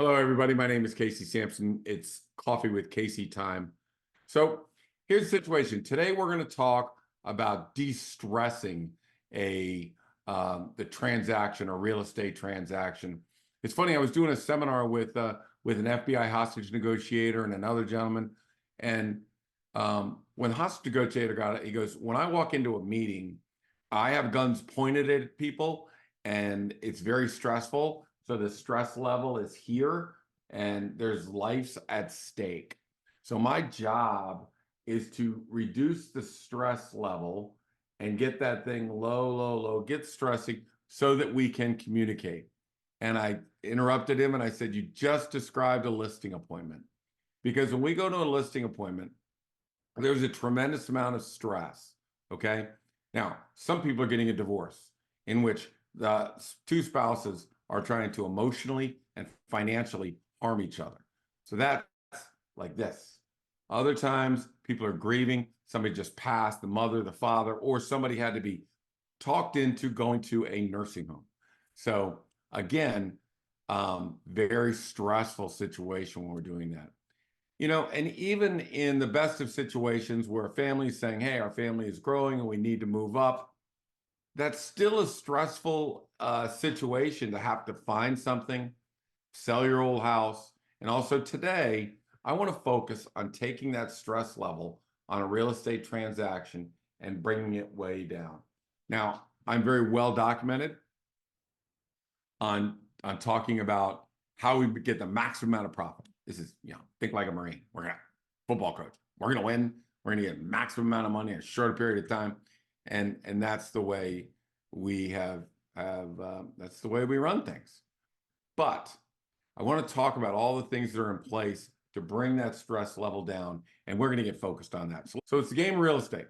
Hello, everybody. My name is Casey Samson. It's Coffee with Casey time. So here's the situation. Today, we're going to talk about de-stressing the transaction or real estate transaction. It's funny. I was doing a seminar with an FBI hostage negotiator and another gentleman, and when the hostage negotiator got it, he goes, "When I walk into a meeting, I have guns pointed at people, and it's very stressful." So the stress level is here and there's lives at stake. So my job is to reduce the stress level and get that thing low, get stressing so that we can communicate. And I interrupted him and I said, "You just described a listing appointment." Because when we go to a listing appointment, there's a tremendous amount of stress, okay? Now, some people are getting a divorce in which the two spouses are trying to emotionally and financially harm each other. So that's like this. Other times, people are grieving. Somebody just passed, the mother, the father, or somebody had to be talked into going to a nursing home. So again, very stressful situation when we're doing that. You know, and even in the best of situations where a family is saying, "Hey, our family is growing and we need to move up," that's still a stressful situation to have to find something, sell your old house. And also today, I want to focus on taking that stress level on a real estate transaction and bringing it way down. Now, I'm very well documented on talking about how we get the maximum amount of profit. This is, think like a Marine. We're going to football coach. We're going to win. We're going to get maximum amount of money in a short period of time. And that's the way we that's the way we run things. But I want to talk about all the things that are in place to bring that stress level down, and we're going to get focused on that. So it's the game of real estate.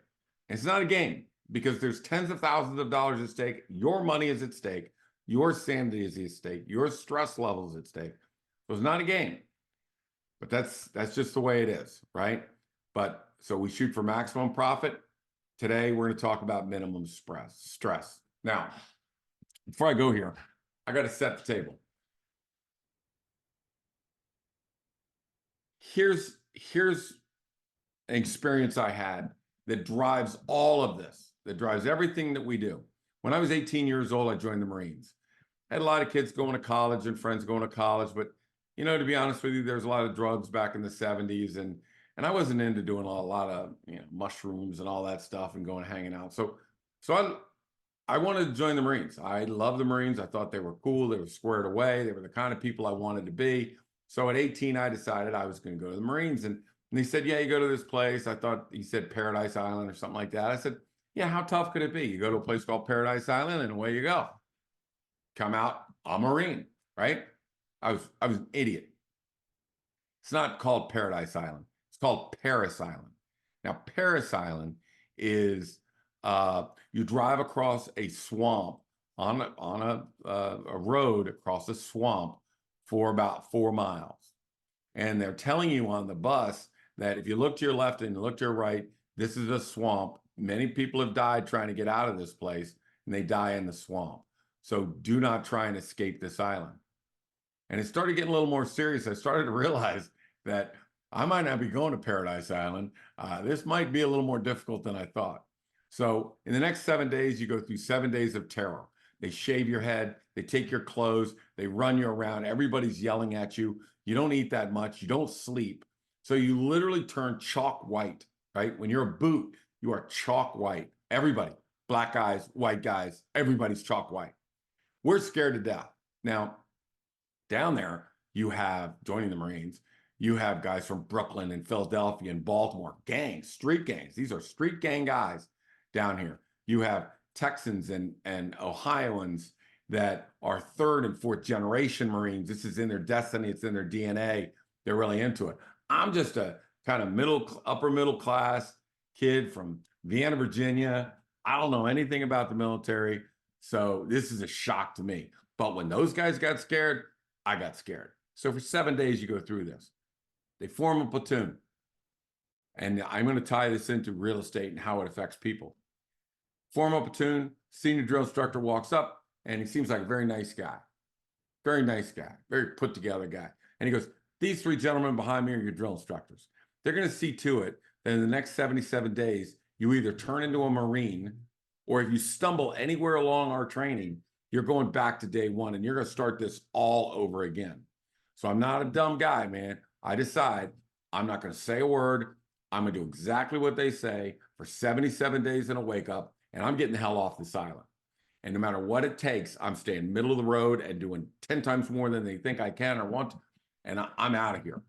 And it's not a game because there's tens of thousands of dollars at stake. Your money is at stake. Your sanity is at stake. Your stress level is at stake. So it's not a game. But that's just the way it is, right? But so we shoot for maximum profit. Today, we're going to talk about minimum stress. Now, before I go here, I got to set the table. Here's an experience I had that drives all of this, that drives everything that we do. When I was 18 years old, I joined the Marines. I had a lot of kids going to college and friends going to college, but to be honest with you, there's a lot of drugs back in the 70s, and I wasn't into doing a lot of mushrooms and all that stuff and going hanging out. So I wanted to join the Marines. I love the Marines. I thought they were cool. They were squared away. They were the kind of people I wanted to be. So at 18, I decided I was going to go to the Marines. And they said, "Yeah, you go to this place." I thought he said Paradise Island or something like that. I said, "Yeah, how tough could it be? You go to a place called Paradise Island and away you go. Come out a Marine," right? I was an idiot. It's not called Paradise Island. It's called Paris Island. Now, Paris Island is you drive across a swamp on a road across a swamp for about 4 miles. And they're telling you on the bus that if you look to your left and you look to your right, this is a swamp. Many people have died trying to get out of this place, and they die in the swamp. So do not try and escape this island. And it started getting a little more serious. I started to realize that I might not be going to Paradise Island. This might be a little more difficult than I thought. So in the next 7 days, you go through 7 days of terror. They shave your head. They take your clothes. They run you around. Everybody's yelling at you. You don't eat that much. You don't sleep. So you literally turn chalk white, right? When you're a boot, you are chalk white. Everybody, black guys, white guys, everybody's chalk white. We're scared to death. Now, down there, you have, joining the Marines, you have guys from Brooklyn and Philadelphia and Baltimore, gangs, street gangs. These are street gang guys down here. You have Texans and Ohioans that are third and fourth generation Marines. This is in their destiny. It's in their DNA. They're really into it. I'm just a kind of upper middle class kid from Vienna, Virginia. I don't know anything about the military. So this is a shock to me. But when those guys got scared, I got scared. So for 7 days, you go through this. They form a platoon. And I'm going to tie this into real estate and how it affects people. Form a platoon, senior drill instructor walks up, and he seems like a very nice guy. Very nice guy, very put together guy. And he goes, these three gentlemen behind me are your drill instructors. They're going to see to it that in the next 77 days, you either turn into a Marine, or if you stumble anywhere along our training, you're going back to day one and you're going to start this all over again. So I'm not a dumb guy, man. I decide I'm not going to say a word. I'm going to do exactly what they say for 77 days in a wake up, and I'm getting the hell off this island. And no matter what it takes, I'm staying middle of the road and doing 10 times more than they think I can or want to, and I'm out of here.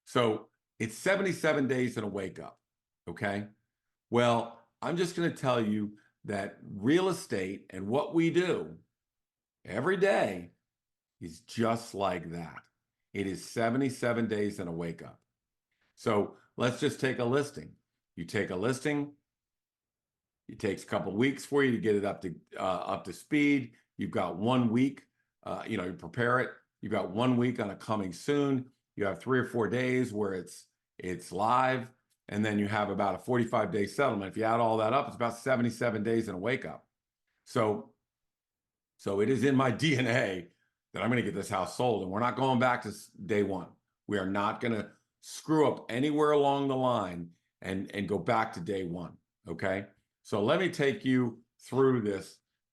So it's 77 days in a wake up, okay? Well, I'm just going to tell you that real estate and what we do every day is just like that. It is 77 days in a wake up. So let's just take a listing. You take a listing, it takes a couple of weeks for you to get it up to speed. You've got 1 week, you prepare it. You've got 1 week on a coming soon. You have 3 or 4 days where it's live, and then you have about a 45-day settlement. If you add all that up, it's about 77 days in a wake up. So it is in my DNA that I'm going to get this house sold, and we're not going back to day one. We are not going to screw up anywhere along the line and go back to day one. Okay. So let me take you through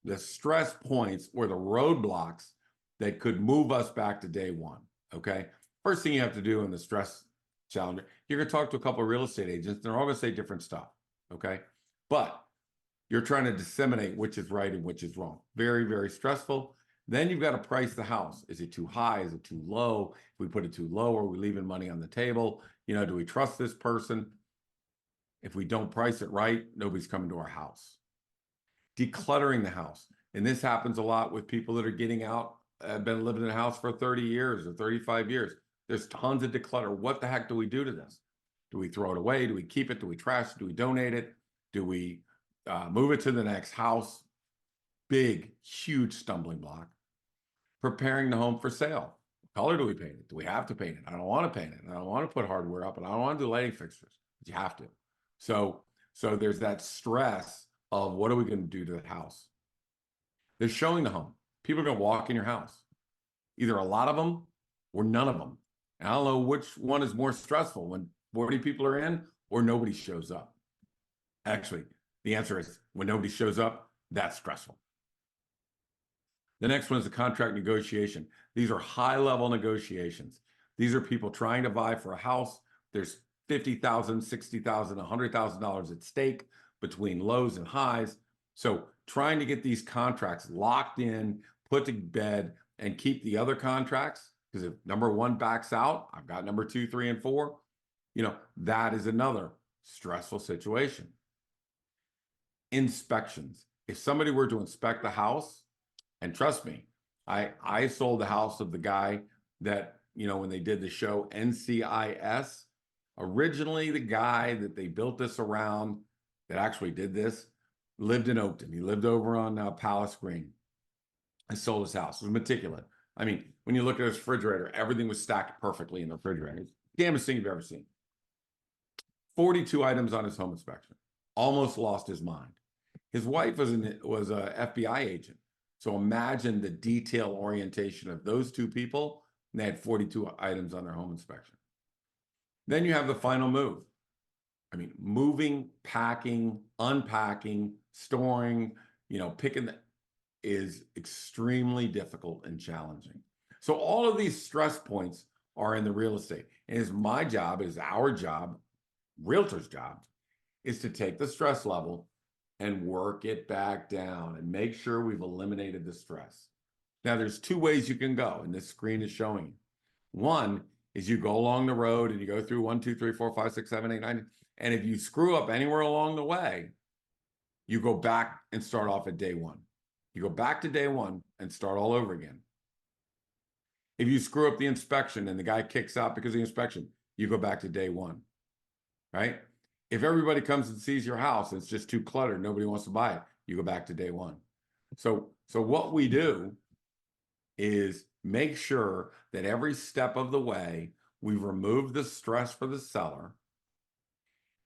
the stress points or the roadblocks that could move us back to day one. Okay. First thing you have to do in the stress challenge, you're going to talk to a couple of real estate agents. They're all going to say different stuff. Okay. But you're trying to disseminate which is right and which is wrong. Very, very stressful. Then you've got to price the house. Is it too high? Is it too low? If we put it too low, are we leaving money on the table? Do we trust this person? If we don't price it right, nobody's coming to our house. Decluttering the house. And this happens a lot with people that are getting out, been living in a house for 30 years or 35 years. There's tons of declutter. What the heck do we do to this? Do we throw it away? Do we keep it? Do we trash it? Do we donate it? Do we move it to the next house? Big, huge stumbling block. Preparing the home for sale. What color do we paint it? Do we have to paint it? I don't want to paint it. I don't want to put hardware up, and I don't want to do lighting fixtures. But you have to. So there's that stress of what are we going to do to the house? There's showing the home. People are going to walk in your house. Either a lot of them or none of them. And I don't know which one is more stressful, when 40 people are in or nobody shows up. Actually, the answer is when nobody shows up, that's stressful. The next one is the contract negotiation. These are high-level negotiations. These are people trying to vie for a house. There's $50,000, $60,000, $100,000 at stake between lows and highs. So trying to get these contracts locked in, put to bed, and keep the other contracts, because if number one backs out, I've got number 2, 3, and 4. That is another stressful situation. Inspections. If somebody were to inspect the house, and trust me, I sold the house of the guy that, when they did the show NCIS, originally the guy that they built this around, that actually did this, lived in Oakton. He lived over on Palace Green. I sold his house. It was meticulous. I mean, when you look at his refrigerator, everything was stacked perfectly in the refrigerator. It's the damnest thing you've ever seen. 42 items on his home inspection. Almost lost his mind. His wife was an FBI agent. So imagine the detail orientation of those two people, and they had 42 items on their home inspection. Then you have the final move. I mean, moving, packing, unpacking, storing, picking is extremely difficult and challenging. So all of these stress points are in the real estate. And it's my job, it is our job, realtor's job, is to take the stress level and work it back down and make sure we've eliminated the stress. Now, there's 2 ways you can go, and this screen is showing you. One is you go along the road and you go through 1, 2, 3, 4, 5, 6, 7, 8, 9, and if you screw up anywhere along the way, you go back and start off at day one. You go back to day one and start all over again. If you screw up the inspection and the guy kicks out because of the inspection, you go back to day one, right? If everybody comes and sees your house and it's just too cluttered, nobody wants to buy it, you go back to day one. So what we do is make sure that every step of the way, we've removed the stress for the seller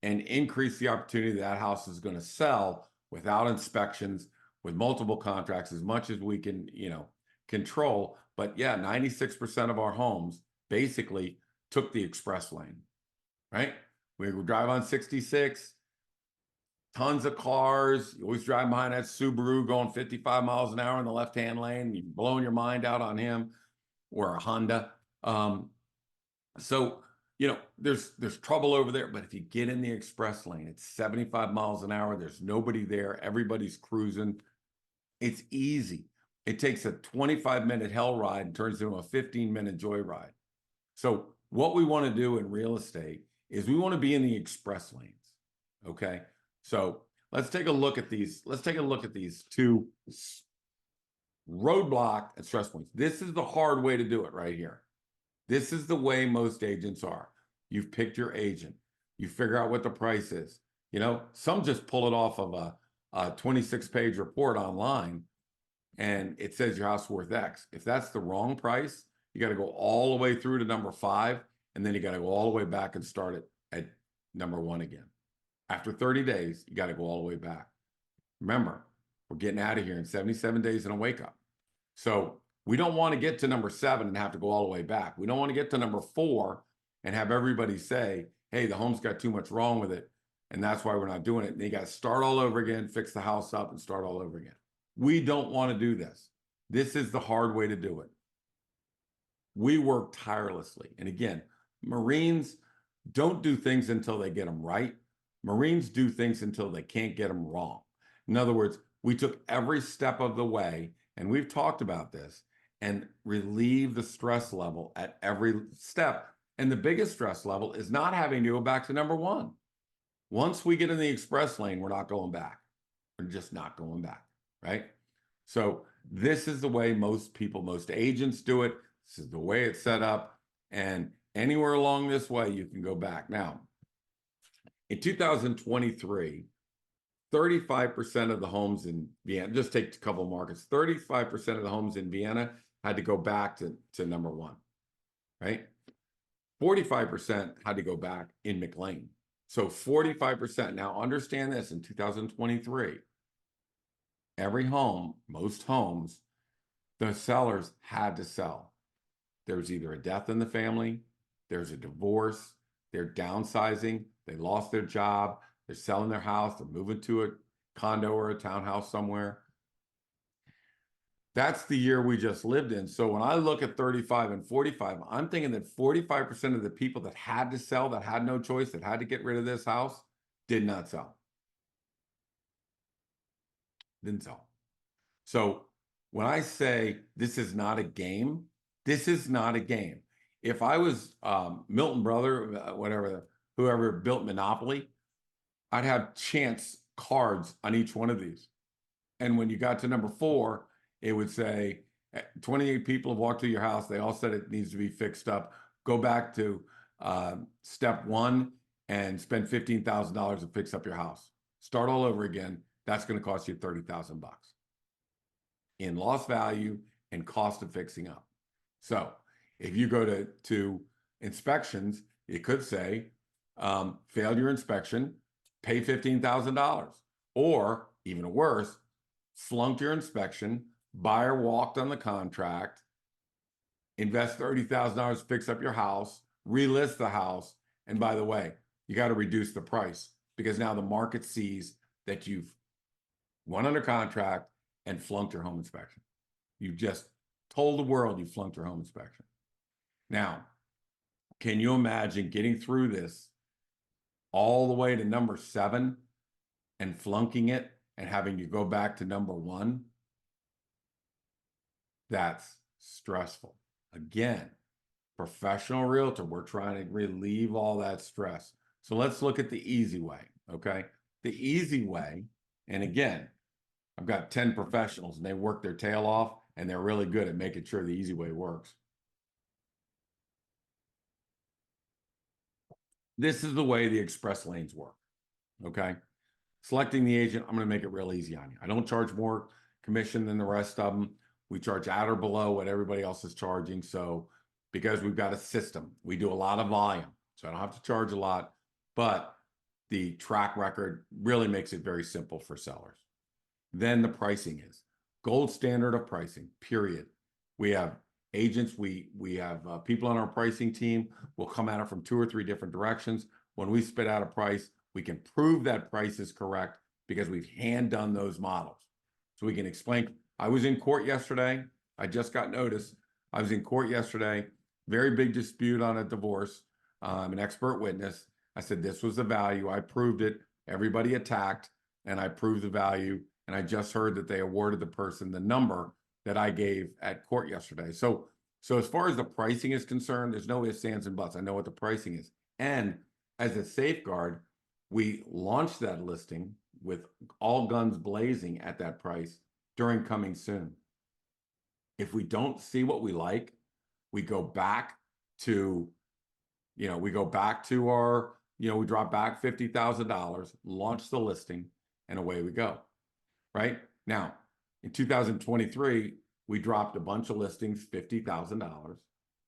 and increase the opportunity that house is going to sell without inspections, with multiple contracts, as much as we can, control, But yeah, 96% of our homes basically took the express lane, right? We would drive on 66, tons of cars. You always drive behind that Subaru going 55 miles an hour in the left-hand lane. You're blowing your mind out on him, or a Honda. So, there's trouble over there, but if you get in the express lane, it's 75 miles an hour. There's nobody there. Everybody's cruising. It's easy. It takes a 25-minute hell ride and turns into a 15-minute joyride. So what we want to do in real estate is we want to be in the express lanes. Okay. So let's take a look at these. Let's take a look at these two roadblock and stress points. This is the hard way to do it right here. This is the way most agents are. You've picked your agent. You figure out what the price is. Some just pull it off of a 26-page report online, and it says your house is worth X. If that's the wrong price, you got to go all the way through to number 5, and then you got to go all the way back and start it at number 1 again. After 30 days, you got to go all the way back. Remember, we're getting out of here in 77 days and a wake up. So we don't want to get to number 7 and have to go all the way back. We don't want to get to number 4 and have everybody say, hey, the home's got too much wrong with it, and that's why we're not doing it. And you got to start all over again, fix the house up, and start all over again. We don't want to do this. This is the hard way to do it. We work tirelessly. And again, Marines don't do things until they get them right. Marines do things until they can't get them wrong. In other words, we took every step of the way, and we've talked about this, and relieve the stress level at every step. And the biggest stress level is not having to go back to number 1. Once we get in the express lane, we're not going back. We're just not going back, right? So this is the way most people, most agents do it. This is the way it's set up. And anywhere along this way, you can go back. Now, in 2023, 35% of the homes in Vienna, just take a couple of markets, 35% of the homes in Vienna had to go back to number 1, right? 45% had to go back in McLean. So 45%. Now understand this, in 2023, every home, most homes, the sellers had to sell. There's either a death in the family, there's a divorce, they're downsizing, they lost their job, they're selling their house, they're moving to a condo or a townhouse somewhere. That's the year we just lived in. So when I look at 35 and 45, I'm thinking that 45% of the people that had to sell, that had no choice, that had to get rid of this house, did not sell. Didn't sell. So when I say this is not a game, this is not a game. If I was Milton Brother, whoever built Monopoly, I'd have chance cards on each one of these. And when you got to number 4, it would say 28 people have walked to your house. They all said it needs to be fixed up. Go back to step 1 and spend $15,000 to fix up your house. Start all over again. That's going to cost you $30,000 in lost value and cost of fixing up. So if you go to inspections, it could say failed your inspection, pay $15,000, or even worse, flunked your inspection, buyer walked on the contract, invest $30,000 to fix up your house, relist the house, and by the way, you got to reduce the price because now the market sees that you've won under contract and flunked your home inspection. You just told the world you flunked your home inspection. Now, can you imagine getting through this all the way to number 7 and flunking it and having to go back to number 1? That's stressful. Again, professional realtor, we're trying to relieve all that stress. So let's look at the easy way, okay? The easy way, and again, I've got 10 professionals and they work their tail off and they're really good at making sure the easy way works. This is the way the express lanes work, okay? Selecting the agent, I'm going to make it real easy on you. I don't charge more commission than the rest of them. We charge at or below what everybody else is charging. So because we've got a system, we do a lot of volume. So I don't have to charge a lot, but the track record really makes it very simple for sellers. Then the pricing is gold standard of pricing, period. We have Agents, we have people on our pricing team will come at it from 2 or 3 different directions. When we spit out a price, we can prove that price is correct because we've hand done those models. So we can explain. I was in court yesterday. I just got notice. I was in court yesterday. Very big dispute on a divorce. I'm an expert witness. I said this was the value. I proved it. Everybody attacked, and I proved the value. And I just heard that they awarded the person the number that I gave at court yesterday. So as far as the pricing is concerned, there's no ifs, ands, and buts. I know what the pricing is. And as a safeguard, we launched that listing with all guns blazing at that price during coming soon. If we don't see what we like, we go back to, we drop back $50,000, launch the listing, and away we go. Right? Now, in 2023, we dropped a bunch of listings, $50,000,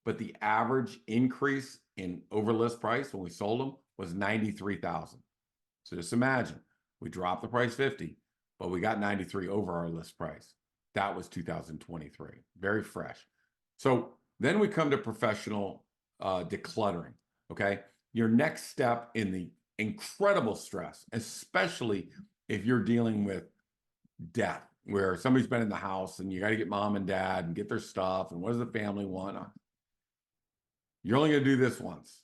but the average increase in overlist price when we sold them was $93,000. So just imagine, we dropped the price 50, but we got 93 over our list price. That was 2023, very fresh. So then we come to professional decluttering, okay? Your next step in the incredible stress, especially if you're dealing with death, where somebody's been in the house and you got to get mom and dad and get their stuff, and what does the family want? You're only going to do this once.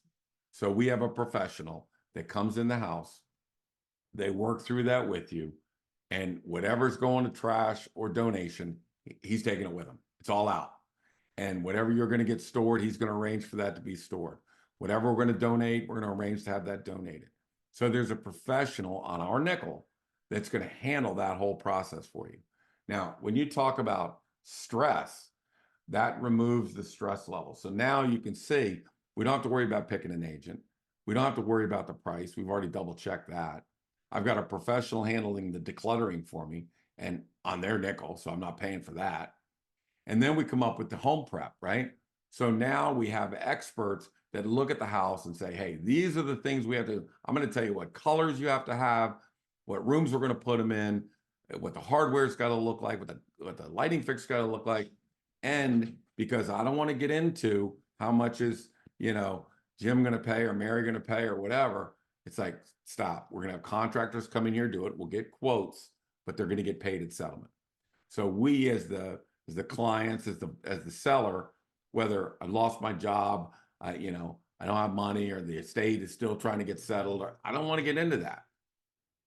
So we have a professional that comes in the house. They work through that with you, and whatever's going to trash or donation, he's taking it with him. It's all out. And whatever you're going to get stored, he's going to arrange for that to be stored. Whatever we're going to donate, we're going to arrange to have that donated. So there's a professional on our nickel that's going to handle that whole process for you. Now, when you talk about stress, that removes the stress level. So now you can see we don't have to worry about picking an agent. We don't have to worry about the price. We've already double checked that. I've got a professional handling the decluttering for me and on their nickel, so I'm not paying for that. And then we come up with the home prep, right? So now we have experts that look at the house and say, hey, these are the things we have to, I'm going to tell you what colors you have to have, what rooms we're going to put them in, what the hardware's got to look like, what the lighting fix got to look like. And because I don't want to get into how much is, Jim going to pay or Mary going to pay or whatever, it's like, stop. We're going to have contractors come in here, do it. We'll get quotes, but they're going to get paid at settlement. So we as the clients, as the seller, whether I lost my job, I don't have money, or the estate is still trying to get settled, or I don't want to get into that.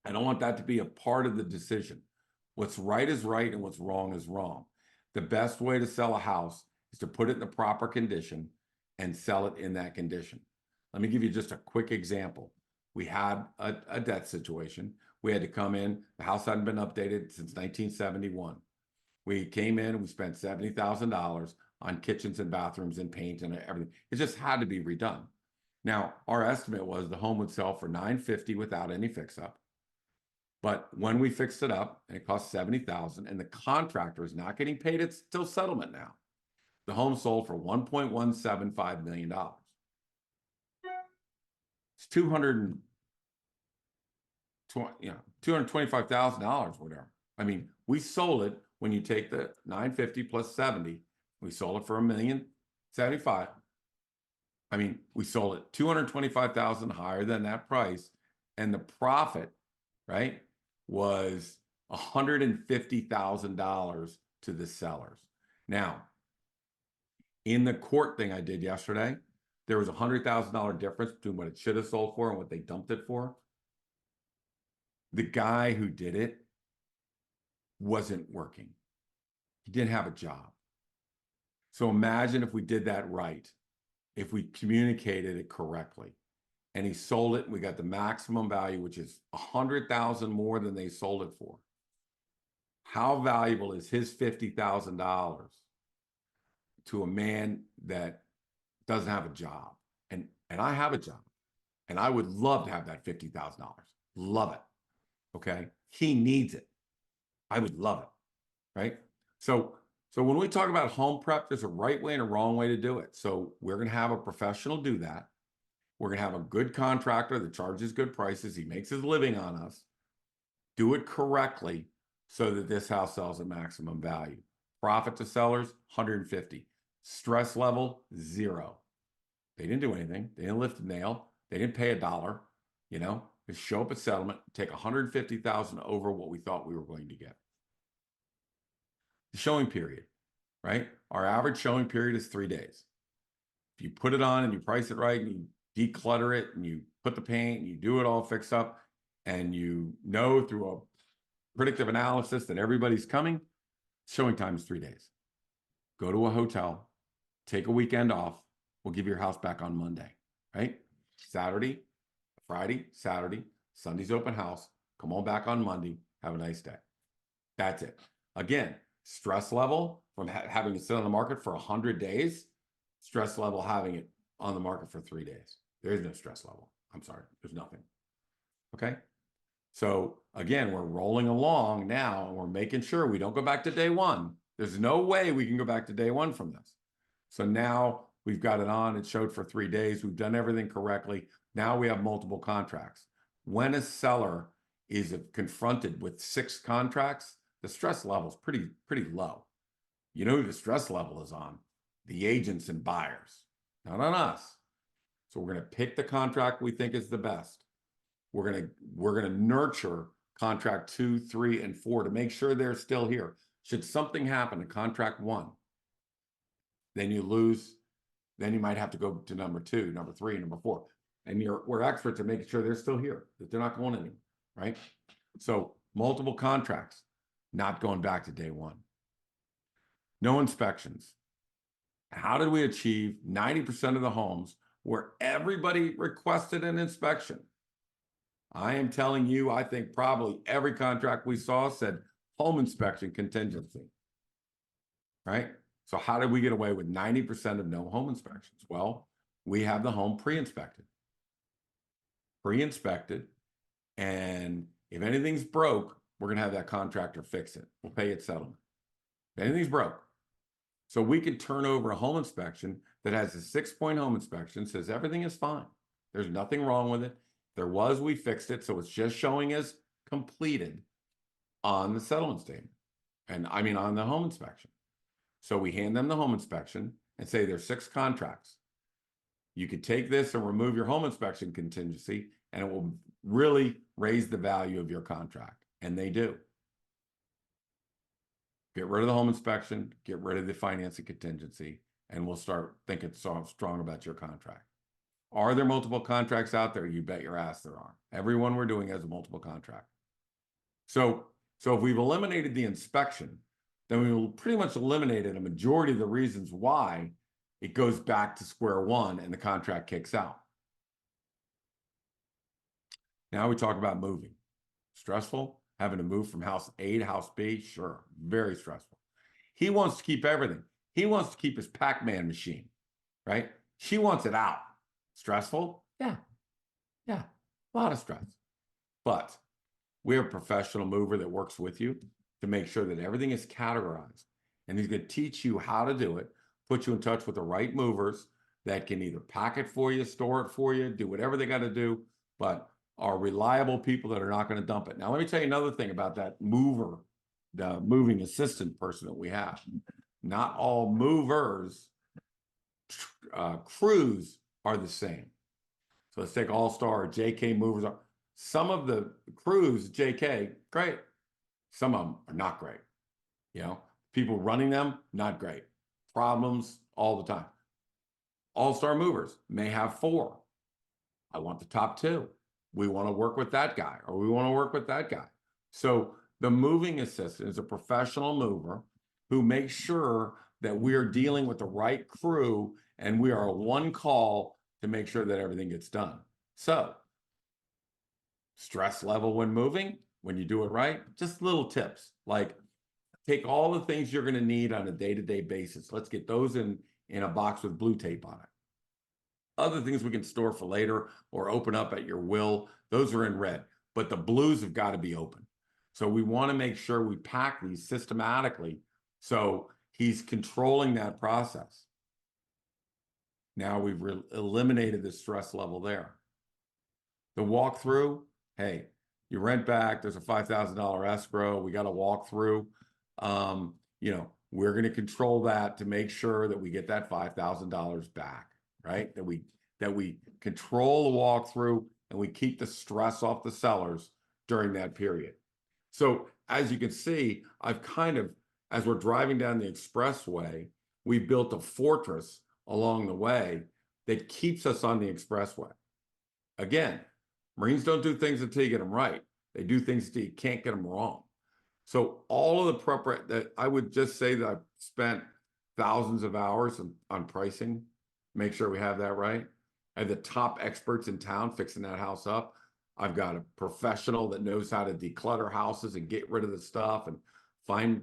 I don't want that to be a part of the decision. What's right is right and what's wrong is wrong. The best way to sell a house is to put it in the proper condition and sell it in that condition. Let me give you just a quick example. We had a death situation. We had to come in. The house hadn't been updated since 1971. We came in and we spent $70,000 on kitchens and bathrooms and paint and everything. It just had to be redone. Now, our estimate was the home would sell for $950,000 without any fix-up. But when we fixed it up, and it cost $70,000, and the contractor is not getting paid, it's still settlement now. The home sold for $1.175 million. It's $225,000, whatever. I mean, we sold it when you take the $950,000 plus $70,000. We sold it for $1,075,000. I mean, we sold it $225,000 higher than that price, and the profit, right, was $150,000 to the sellers. Now, in the court thing I did yesterday, there was a $100,000 difference between what it should have sold for and what they dumped it for. The guy who did it wasn't working. He didn't have a job. So imagine if we did that right, if we communicated it correctly, and he sold it, and we got the maximum value, which is $100,000 more than they sold it for. How valuable is his $50,000 to a man that doesn't have a job? And I have a job, and I would love to have that $50,000. Love it. Okay, he needs it. I would love it, right? So when we talk about home prep, there's a right way and a wrong way to do it. So we're going to have a professional do that. We're going to have a good contractor that charges good prices. He makes his living on us. Do it correctly so that this house sells at maximum value. Profit to sellers, $150,000. Stress level, 0. They didn't do anything. They didn't lift a nail. They didn't pay $1. They show up at settlement, take 150,000 over what we thought we were going to get. The showing period, right? Our average showing period is 3 days. If you put it on and you price it right and you declutter it and you put the paint and you do it all fixed up and you know through a predictive analysis that everybody's coming, showing time is 3 days. Go to a hotel, take a weekend off. We'll give you your house back on Monday, right? Saturday, Friday, Saturday, Sunday's open house. Come on back on Monday. Have a nice day. That's it. Again, stress level from having to sit on the market for 100 days, stress level having it on the market for 3 days. There is no stress level. I'm sorry. There's nothing. Okay. So again, we're rolling along now and we're making sure we don't go back to day one. There's no way we can go back to day one from this. So now we've got it on. It showed for 3 days. We've done everything correctly. Now we have multiple contracts. When a seller is confronted with 6 contracts, the stress level is pretty low. You know who the stress level is on? The agents and buyers, not on us. So we're going to pick the contract we think is the best. We're going to nurture contract 2, 3, and 4 to make sure they're still here. Should something happen to contract 1, then you lose. Then you might have to go to number 2, number 3, number 4. And we're experts at making sure they're still here, that they're not going anywhere, right? So multiple contracts, not going back to day 1. No inspections. How did we achieve 90% of the homes where everybody requested an inspection? I am telling you, I think probably every contract we saw said home inspection contingency, right? So how did we get away with 90% of no home inspections? Well, we have the home pre-inspected. And if anything's broke, we're going to have that contractor fix it. We'll pay it settlement. If anything's broke. So we could turn over a home inspection that has a 6-point home inspection, says everything is fine. There's nothing wrong with it. There was, we fixed it. So it's just showing as completed on the settlement statement. And I mean, on the home inspection. So we hand them the home inspection and say there's 6 contracts. You could take this and remove your home inspection contingency and it will really raise the value of your contract. And they do. Get rid of the home inspection, get rid of the financing contingency, and we'll start thinking strong about your contract. Are there multiple contracts out there? You bet your ass there are. Everyone we're doing has a multiple contract. So if we've eliminated the inspection, then we will pretty much eliminated a majority of the reasons why it goes back to square one and the contract kicks out. Now we talk about moving. Stressful? Having to move from house A to house B? Sure, very stressful. He wants to keep everything. He wants to keep his Pac-Man machine, right? She wants it out. Stressful? Yeah, a lot of stress. But we have a professional mover that works with you to make sure that everything is categorized. And he's going to teach you how to do it, put you in touch with the right movers that can either pack it for you, store it for you, do whatever they got to do, but are reliable people that are not going to dump it. Now, let me tell you another thing about that mover, the moving assistant person that we have. Not all movers, crews are the same. So let's take All-Star or JK movers. Some of the crews, JK, great. Some of them are not great. You know, people running them, not great. Problems all the time. All-Star movers may have 4. I want the top 2. We want to work with that guy, or we want to work with that guy. So the moving assistant is a professional mover who makes sure that we are dealing with the right crew and we are a one call to make sure that everything gets done. So stress level when moving, when you do it right, just little tips like take all the things you're going to need on a day-to-day basis. Let's get those in a box with blue tape on it. Other things we can store for later or open up at your will, those are in red, but the blues have got to be open. So we want to make sure we pack these systematically so he's controlling that process. Now we've eliminated the stress level there. The walkthrough, hey, you rent back, there's a $5,000 escrow, we got to walk through. You know, we're going to control that to make sure that we get that $5,000 back, right? That we control the walkthrough and we keep the stress off the sellers during that period. So as you can see, I've kind of, as we're driving down the expressway, we built a fortress along the way that keeps us on the expressway. Again, Marines don't do things until you get them right. They do things until you can't get them wrong. So all of the prep that I would just say that I've spent thousands of hours on pricing, make sure we have that right. I have the top experts in town fixing that house up. I've got a professional that knows how to declutter houses and get rid of the stuff and find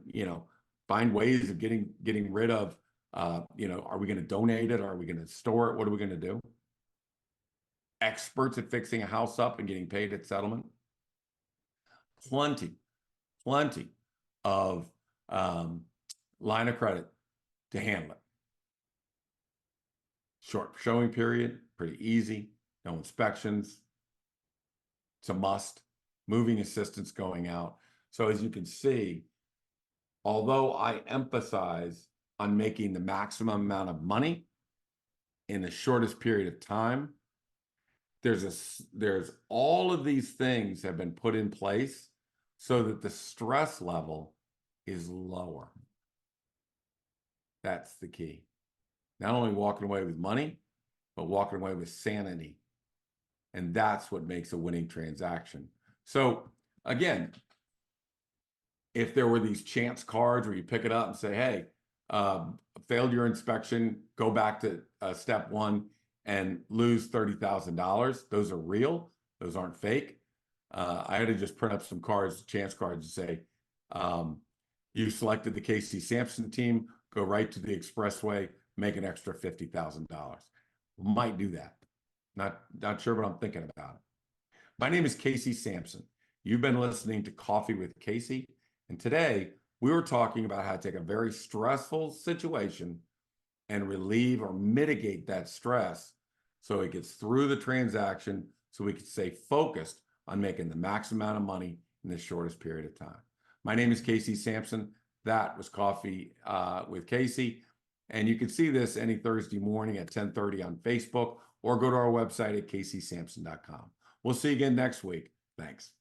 ways of getting rid of, are we going to donate it? Are we going to store it? What are we going to do? Experts at fixing a house up and getting paid at settlement. Plenty of line of credit to handle it. Short showing period, pretty easy. No inspections. It's a must. Moving assistance going out. So as you can see, although I emphasize on making the maximum amount of money in the shortest period of time, there's all of these things have been put in place so that the stress level is lower. That's the key. Not only walking away with money, but walking away with sanity. And that's what makes a winning transaction. So again, if there were these chance cards where you pick it up and say, hey, failed your inspection, go back to step one and lose $30,000, those are real. Those aren't fake. I had to just print up some cards, chance cards, and say, you selected the Casey Samson team, go right to the expressway, make an extra $50,000. Might do that. Not sure, but I'm thinking about it. My name is Casey Samson. You've been listening to Coffee with Casey, and today we were talking about how to take a very stressful situation and relieve or mitigate that stress so it gets through the transaction so we can stay focused on making the max amount of money in the shortest period of time. My name is Casey Samson. That was Coffee with Casey. And you can see this any Thursday morning at 10:30 on Facebook or go to our website at caseysamson.com. We'll see you again next week. Thanks.